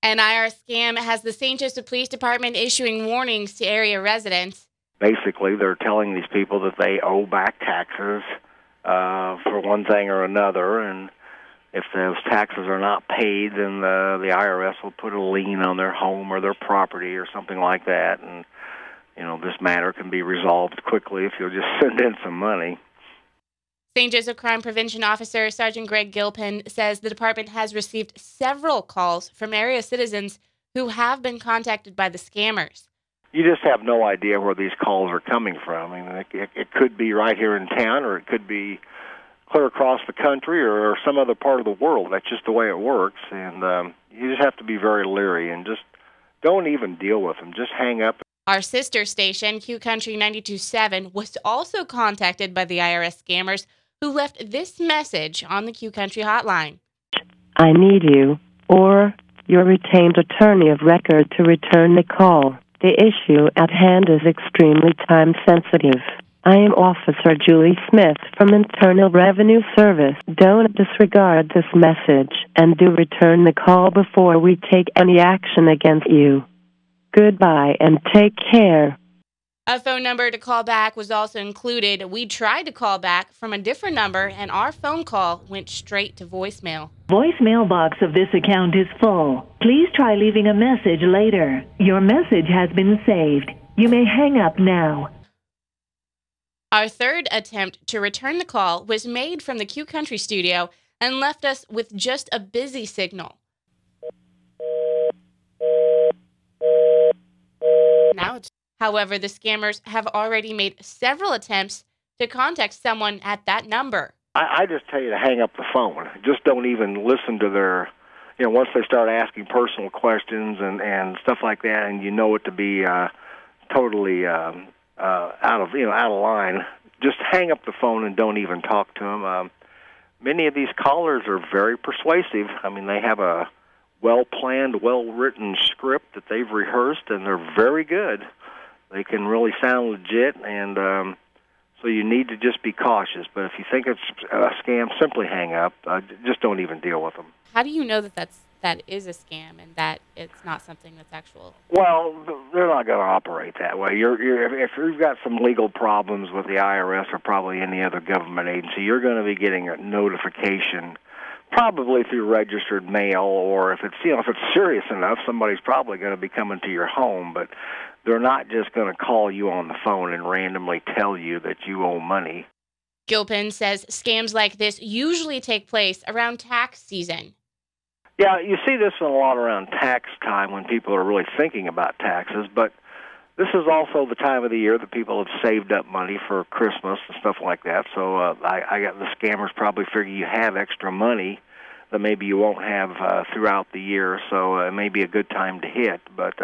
An IRS scam has the St. Joseph Police Department issuing warnings to area residents. Basically, they're telling these people that they owe back taxes for one thing or another, and if those taxes are not paid, then the IRS will put a lien on their home or their property or something like that, and this matter can be resolved quickly if you'll just send in some money. St. Joseph Crime Prevention Officer Sergeant Greg Gilpin says the department has received several calls from area citizens who have been contacted by the scammers. You just have no idea where these calls are coming from. I mean, it could be right here in town, or it could be clear across the country or some other part of the world. That's just the way it works, and you just have to be very leery and just don't even deal with them. Just hang up. Our sister station, Q Country 92.7, was also contacted by the IRS scammers who left this message on the Q Country hotline. I need you or your retained attorney of record to return the call. The issue at hand is extremely time-sensitive. I am Officer Julie Smith from Internal Revenue Service. Don't disregard this message and do return the call before we take any action against you. Goodbye and take care. A phone number to call back was also included. We tried to call back from a different number, and our phone call went straight to voicemail. Voicemail box of this account is full. Please try leaving a message later. Your message has been saved. You may hang up now. Our third attempt to return the call was made from the Q Country studio and left us with just a busy signal. However, the scammers have already made several attempts to contact someone at that number. I just tell you to hang up the phone. Just don't even listen to their, once they start asking personal questions and stuff like that, and you know it to be totally out of line. Just hang up the phone and don't even talk to them. Many of these callers are very persuasive. I mean, they have a well-planned, well-written script that they've rehearsed, and they're very good. They can really sound legit, and so you need to just be cautious. But if you think it's a scam, simply hang up. Just don't even deal with them. How do you know that that is a scam and that it's not something that's actual? Well, they're not going to operate that way. If you've got some legal problems with the IRS or probably any other government agency, you're going to be getting a notification, probably through registered mail, or if it's serious enough, somebody's probably going to be coming to your home. But they're not just going to call you on the phone and randomly tell you that you owe money. Gilpin says scams like this usually take place around tax season. Yeah, you see this a lot around tax time when people are really thinking about taxes, but this is also the time of the year that people have saved up money for Christmas and stuff like that. So I got the scammers probably figure you have extra money that maybe you won't have throughout the year, so it may be a good time to hit. But